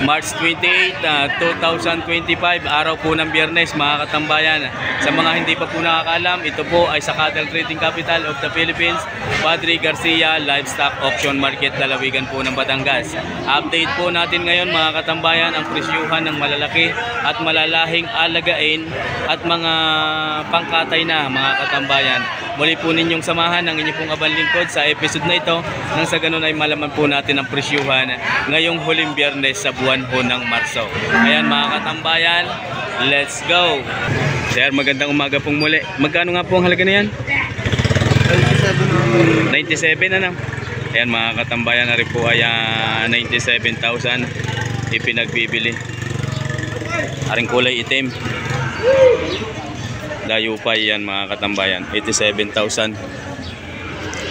March 28, 2025, araw po ng Biyernes, mga katambayan. Sa mga hindi pa po nakakaalam, ito po ay sa Cattle Trading Capital of the Philippines, Padre Garcia Livestock Auction Market, lalawigan po ng Batangas. Update po natin ngayon, mga katambayan, ang presyuhan ng malalaki at malalahing alagain at mga pangkatay na, mga katambayan. Muli po ninyong samahan ang inyong pong abang lingkod sa episode na ito, nang sa ganun ay malaman po natin ang presyuhan ngayong huling Biyernes sa buwan po ng Marso. Ayan, mga katambayan, let's go! Sir, magandang umaga pong muli. Magkano nga po ang halaga na yan? 97 ano? Ayan, mga katambayan, na rin po ay 97,000 ipinagbibili. Aring kulay itim. Layo pa yan, mga katambayan. 87,000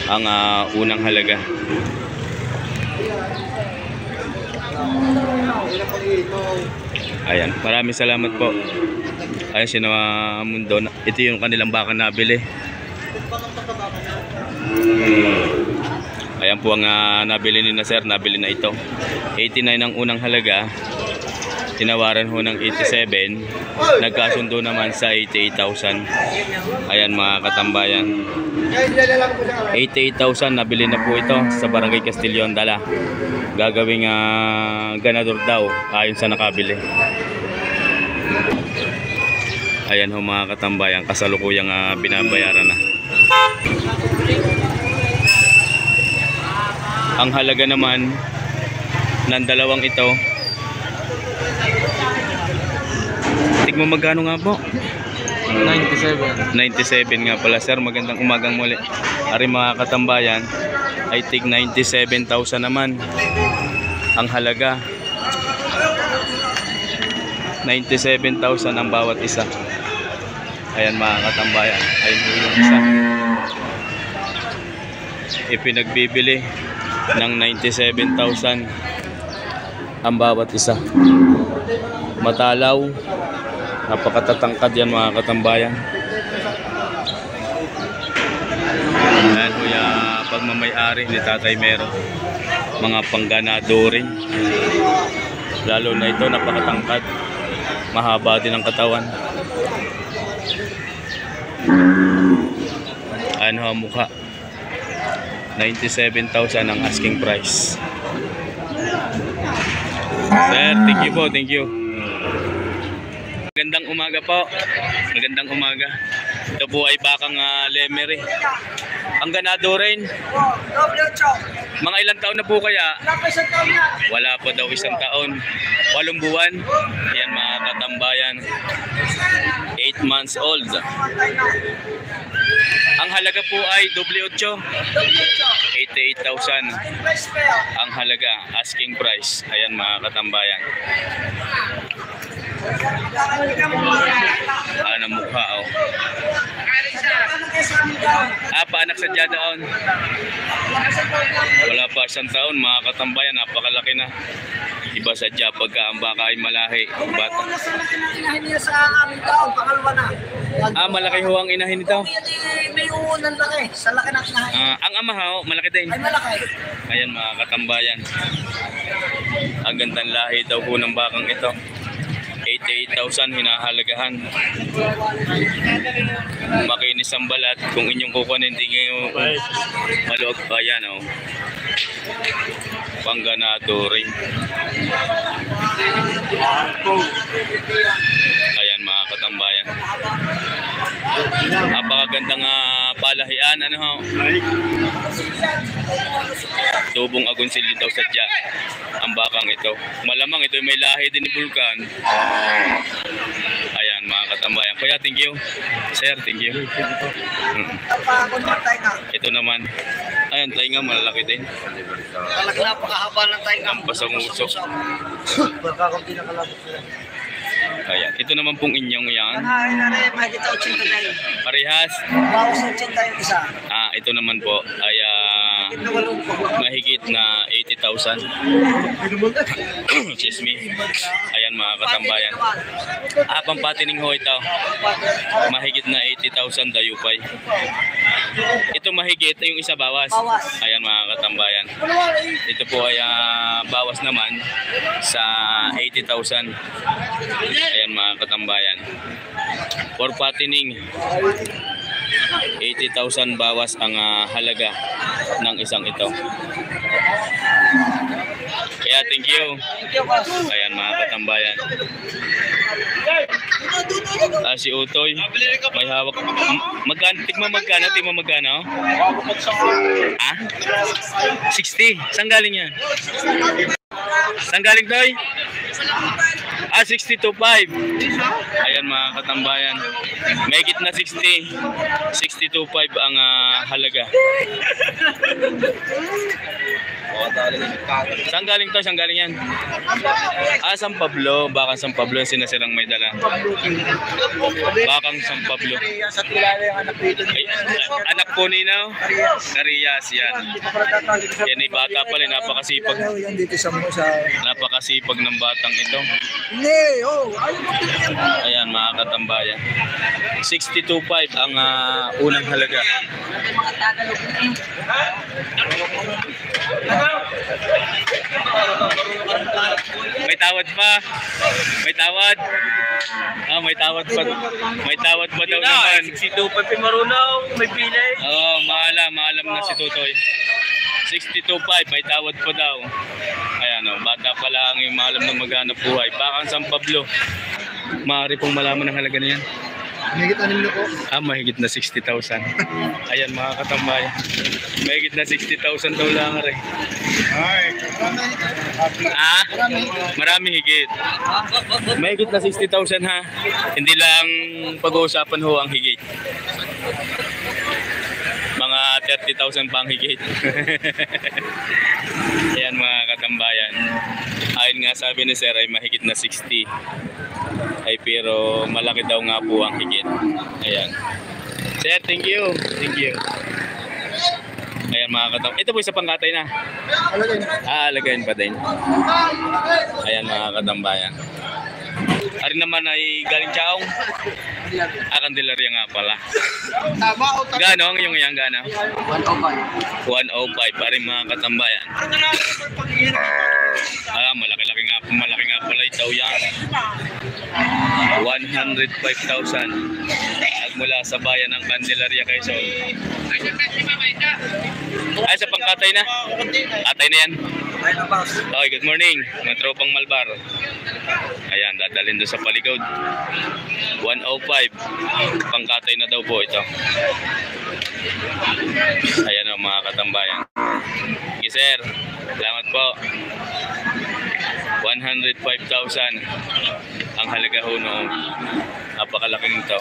ang unang halaga. Ayan, maraming salamat po. Ayan, Sinamundo. Ito yung kanilang baka nabili. Ayan po ang nabili ni na sir. Nabili na ito. 89 ang unang halaga. Tinawaran ho ng 87. Nagkasundo naman sa 88,000. Ayan, mga katambayan. 88,000 nabili na po ito sa Barangay Castillon, Dala. Gagawing ganador daw ayon sa nakabili. Ayan ho, mga katambayan, kasalukuyang binabayaran na. Ang halaga naman ng dalawang ito, tigmo magkano nga po? 97 nga pala, sir. Magandang umagang muli. Ari, mga katambayan, ay tig 97,000 naman ang halaga. 97,000 ang bawat isa. Ayan, mga katambayan, ayun po yung isa. Ipinagbibili ng 97,000 ang bawat isa. Matalaw, napakatatangkad yan, mga katambayan. Ayan po yung pagmamayari ni Tatay Mero. Mga pangganado rin. Lalo na ito, napakatangkad. Mahaba din ang katawan. Ano ang mukha? 97,000 ang asking price. Sir, thank you po, thank you. Magandang umaga po. Magandang umaga. Ito po ay bakang Lemery. Ang ganado rin. Mga ilang taon na po kaya? Wala pa daw isang taon. 8 buwan. Ayan, mga katambayan. 8 months old. Ang halaga po ay W8. 88,000 ang halaga, asking price. Ayan, mga katambayan. Ano mukha, oh. Paanak sa doon. Wala pa isang taon, mga katambayan. Napakalaki na. Iba sadya pagka ang baka ay malahi. Bata. Malaki ho ang inahin nito. May uunan laki. Sa laki ng inahin. Ang ama ho, malaki din. Ay, malaki. Ayan, mga katambayan. Ang gandang lahi daw ho ng bakang ito. 88,000 hinahalagahan. Makinis ang balat. Kung inyong kukunin, hindi ngayon maluwag pa yan, oh. Pangganado rin. Ayan, mga katambayan. Napakagandang palahian, ano ho? Tubong agonsilyo daw sadya ang bakang ito. Malamang ito may lahi din ni Vulcan. Ayan, mga katambayan. Kaya thank you, sir, thank you. Ito naman, ayan, tainga malalaki din. Malaki, napakahaba ng tainga. Ang pasang-uso. Ayan, ito naman pong inyong yan. Ay, nanay, mahigit 80 tayo. Parehas. Bawas 80 tayo isa. Ito naman po ay mahigit na 80,000. Excuse me. Ayan mga katambayan. Pampatining ho ito. Mahigit na 80,000 dayupay. Ito mahigit, yung isa bawas. Ayan mga katambayan. Ito po ay bawas naman sa 80,000. Ayan mga katambayan. For patining, 80,000 bawas ang halaga ng isang ito. Kaya thank you. Ayan mga katambayan. Si Utoy may hawak. Magkano? Tigma magkano? 60. Saan galing yan? Saan galing, Toy? 62.5. Ayan mga katambayan. Mahigit na 60. 62.5 ang halaga. Saan galing to? Saan galing yan? San Pablo. Bakang San Pablo yung sinasirang may dala. Bakang San Pablo. Ay, anak po ninaw? Karias yan. Yan ay bata pala. Napakasipag. Napakasipag ng batang ito. Ayan mga katambayan. 62.5 ang unang halaga. May tawad pa. May tawad. May tawad pa. May tawad pa daw naman. 62.5 marunong, may pilay. Maalam na si Tutoy. 62.5, may tawad pa daw. Ayan bata pa lang yung maalam na maghanap buhay. Bakang San Pablo. Maaari pong malaman ang halaga na yan. Mahigit anim na po. Mahigit na 60,000. Ayan mga katambayan. Mahigit na 60,000 daw lang rin. Marami higit. Mahigit na 60,000 ha. Hindi lang pag-uusapan ho ang higit. Mga 30,000 pang higit. Ayan mga katambayan. Ayon nga sabi ni Sir ay mahigit na 60. Ay pero malaki daw nga po ang higit. Ayan. Sir, thank you. Thank you. Ayan mga katambayan. Ito po isa pangkatay na. Alagayin pa din. Ayan mga katambayan. Ari naman ay galing Chaong. Candelaria nga pala. Gano ang iyong yang gano? 105. 105 ari mga katambayan. Malaki nga pala ito yan. 105,000. Mula sa bayan ng Candelaria, Quezon. Ay sa pangkatay na. Atay na yan. Okay, good morning mga tropang Malbar. Ayan, dadalhin doon sa paligod. 105. Pangkatay na daw po ito. Ayan mga katambayan. Sige sir, salamat po. 105,000 ang halaga ho noong napakalaking ito.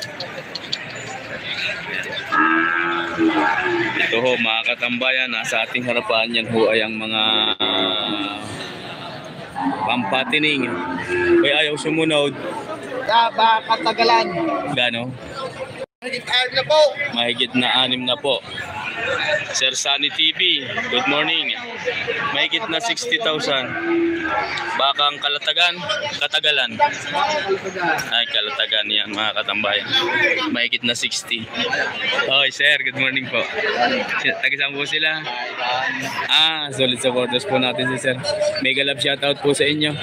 Ito ho mga katambayan, nasa ating harapan yan ho ay ang mga pampatining. Kaya ayaw sumunod. Katagalan. Gano? Mahigit na 6 na po. Sir Sunny TV, good morning. Mahigit na 60,000. Bakang Katagalan. Ay, Kalatagan yan mga katambayan. Mahigit na 60. Okay sir, good morning po. Tagisang po sila. Solid supporters po natin si sir. Mega love shoutout po sa inyo.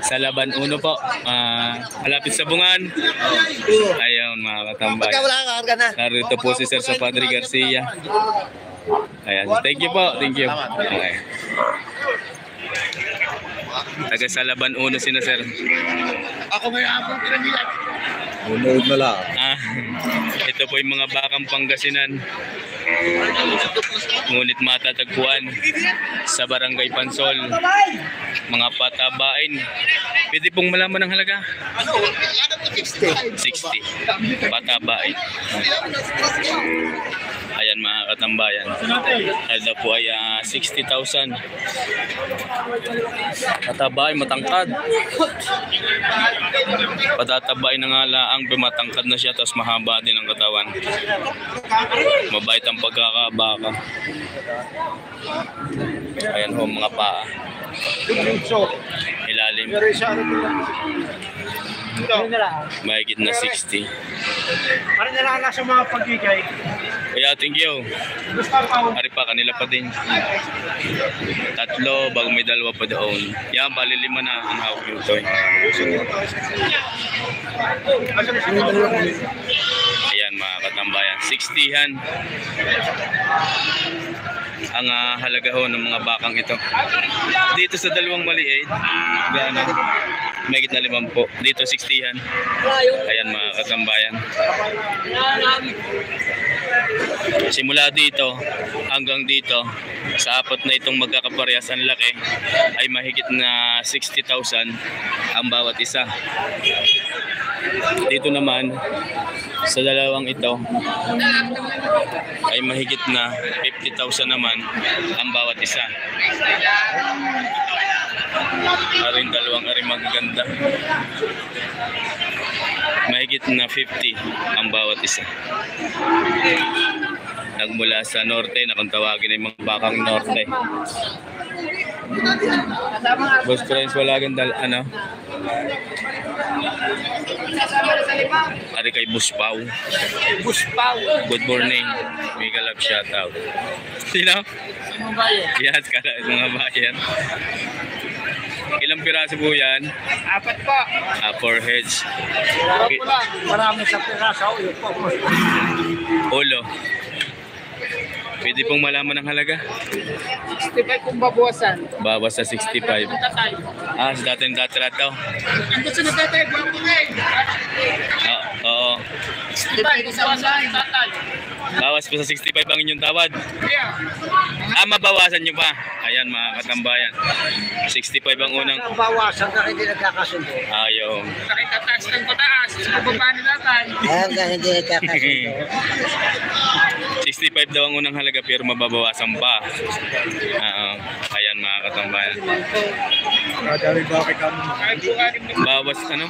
Sa Laban Uno po. Malapit sa Bungan. Ayun mga katambayan. Narito po si Sir sa Padre Garcia. Ayan, thank you po, thank you. Okay. Taga sa Laban Uno sina Sir. Ako may apong pinanilan. Unood na lang. Ito po yung mga bakang Pangasinan. Ngunit matatagpuan sa Barangay Pansol. Mga patabain. Pwede pong malaman ang halaga? 60. Patabain. Ayan mga katambayan. Ito po ay 60,000. Patabain, matangkad. Patatabain na nga lang bakang matangkad na siya, tapos mahaba din ang katawan. Mabait ang pagkakabaka. Ayan ho, mga paa. Ilalim. Mahigit na 60. Parang nalala sa mga pagkikay. Kaya thank you. Ari pa, kanila pa din. Tatlo, bago may dalawa pa doon. Yan, bali 5 na ang hawak yung toy. Ayan mga katambayan, 60-han ang halaga ho ng mga bakang ito. Dito sa dalawang maliit, gano, may gitna 50. Dito 60-han. Ayan mga katambayan. Simula dito hanggang dito, sa apat na itong magkakaparehas ang laki, ay mahigit na 60,000 ang bawat isa. Dito naman sa dalawang ito ay mahigit na 50,000 naman ang bawat isa. Aring dalawang aring magaganda, mahigit na 50 ang bawat isa. Nagmula sa norte na kung tawagin ay mga bakang norte. Boss friends, wala ganda ano. Ari kay Buspau. Good morning. Mega love shoutout. Sino? Yes, kala mga bayan. Ilang piraso po yan? 4 po. 4 heads. Marami sa piraso. Ulo. Pwede pong malaman ang halaga? 65 kung babawasan. Bawas sa 65. Ah, sa dating datrato. Andun sa natatay, buwan ko na eh. Oo. 65, babawasan, tatay. Bawas po sa 65 ang inyong tawad. Yeah. Mabawasan nyo pa. Ayan mga katambayan. 65 ang unang. Ang bawasan ka hindi nagkakasundo. Ayaw. Nakitataas ng pataas. Sa bababa ni tatay. Ayan ka, hindi nagkakasundo. 65 daw ang unang halaga pero mababawasan pa. Ayan mga katambayan. Bawas ano?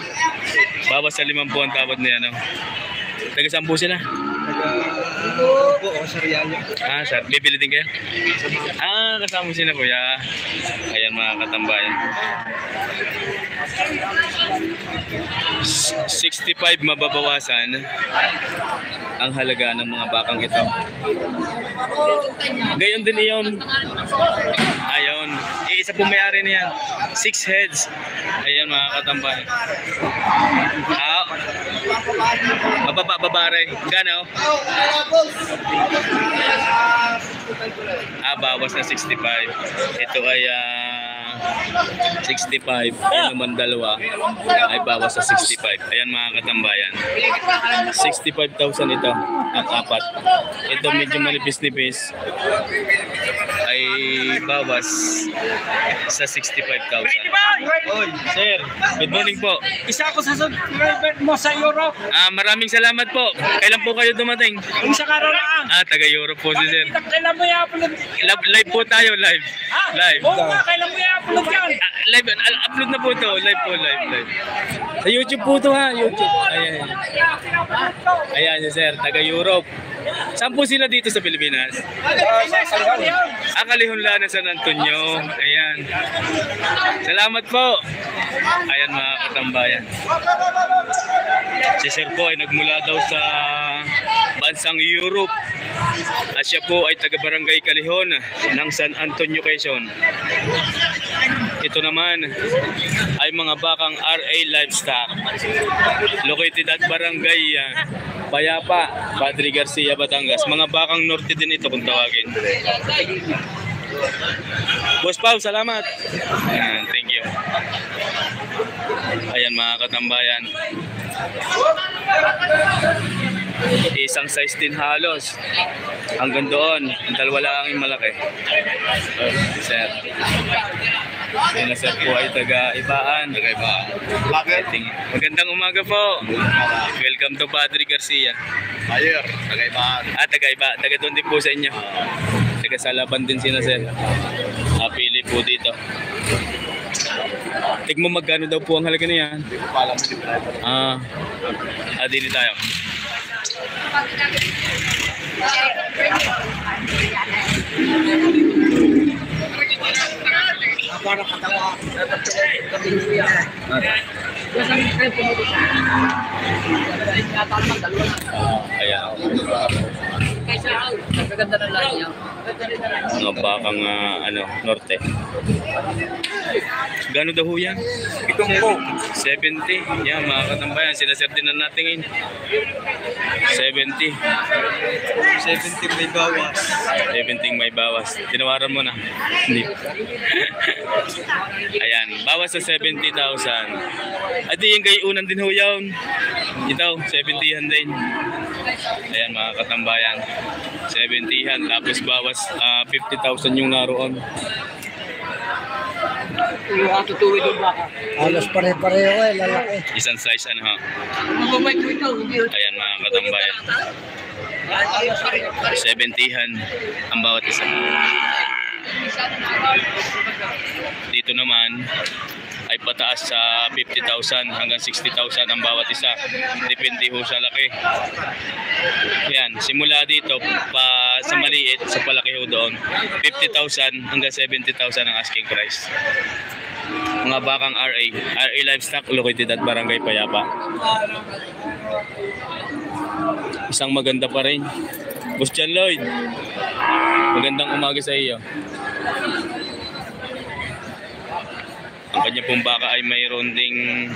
Bawas sa 50 ang tawad niya ano? Taga saan po sila? Ah, sir. Bibili din kayo? Ah, kasama sila kuya. Ayan mga katambayan. 65 mababawasan ang halaga ng mga bakang ito. Gayon din iyon. Ayun. Isa po may-ari niyan. 6 heads. Ayan mga katambayan. Babare. Gano? Bawas na 65. Ito ay 65. Yan naman dalawa ay bawas sa 65. Ayan mga katambayan. 65,000 ito ang apat. Ito medyo manipis-nipis ay bawas sa 65,000. Oy, sir. Good morning po. Isa ako sa subscriber mo sa Europe. Maraming salamat po. Kailan po kayo dumating? Isa ka lang. Taga Europe po si sir. Kailan mo i-upload? Live po tayo, live. Live. Oo nga, kailan mo i-upload yan? Live, upload na po to. Live po, live. Sa YouTube po to ha, YouTube. Ayan. Ayan si sir, taga Europe. Saan po sila dito sa Pilipinas? Kalihon lang ng San Antonio. Ayan. Salamat po. Ayan mga katambayan. Si sir po ay nagmula daw sa bansang Europe. At siya po ay taga-barangay Kalihon ng San Antonio, Quezon. Ito naman ay mga bakang RA Livestock. Located at barangay Payapa, Padre Garcia, Batangas. Mga bakang norte din ito kung tawagin. Boss Pao, salamat. Ayan, thank you. Ayan mga katambayan. Isang size din halos. Hanggang doon, dalawa lang yung malaki. Sir. Yan na sir po ay taga-Ibaan. Bakit? Magandang umaga po. Welcome to Padre Garcia. Mayor, taga-Ibaan. Taga-Iba. Taga doon din po sa inyo. Taga-Salaban din sila sir. Pili po dito. Tigmo magkano daw po ang halaga niyan? Dili tayo. Para katawa. Ayan. Mga bakang norte. Gano daw ho yan? 70. Yan mga katambayan, sinasertinan natin ngayon. 70. 70 may bawas. 70 may bawas. Tinawaran mo na. Hindi. Ayan, bawas sa 70,000. Adi yung kay unan din ho yun. Ito, 70-han din. Ayan mga katambayan. 70-han. Tapos bawas 50,000 yung naroon. Halos pare-pareho lalaki. Isang size ha. Ayan mga katambayan. 70-han ang bawat isa. Dito naman ay pataas sa 50,000 hanggang 60,000 ang bawat isa. Depende ho sa laki. Yan, simula dito pa sa maliit, sa palaki ho doon. 50,000 hanggang 70,000 ang asking price. Mga bakang RA Livestock located at Barangay Payapa. Isang maganda pa rin. Boss John Lloyd, magandang umaga sa iyo. Ang kanya pong baka ay mayroon ding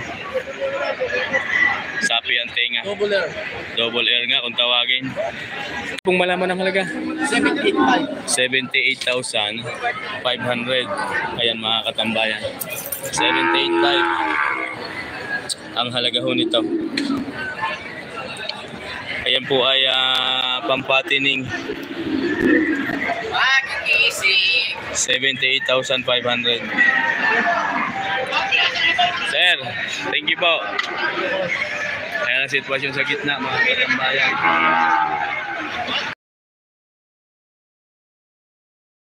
sapi ang tenga. Double air nga kung tawagin. Kung malaman ang halaga? 78,500. Ayan mga katambayan. 78,500 ang halaga ho nito. Ayan po ay pampatining. 78,500. Sir, thank you po. Ayan ang sitwasyon sa gitna mga katambayan.